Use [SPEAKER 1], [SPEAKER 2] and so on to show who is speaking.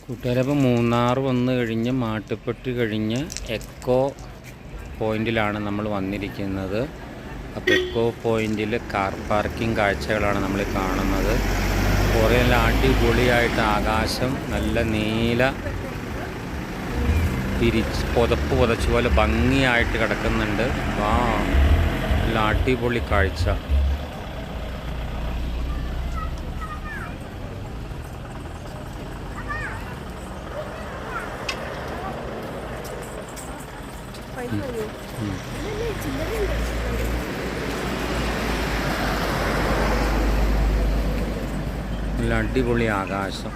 [SPEAKER 1] കൂട്ടുകാരെ, അപ്പോൾ മൂന്നാർ വന്നു കഴിഞ്ഞ് മാട്ടുപ്പെട്ടി കഴിഞ്ഞ് എക്കോ പോയിൻറ്റിലാണ് നമ്മൾ വന്നിരിക്കുന്നത്. അപ്പോൾ എക്കോ പോയിൻറ്റിൽ കാർ പാർക്കിംഗ് കാഴ്ചകളാണ് നമ്മൾ കാണുന്നത്. കുറേ നല്ല അടിപൊളിയായിട്ട് ആകാശം നല്ല നീല പുതപ്പ് പുതച്ച പോലെ ഭംഗിയായിട്ട് കിടക്കുന്നുണ്ട്. നല്ല അടിപൊളി കാഴ്ച. നല്ല അടിപൊളി ആകാശം.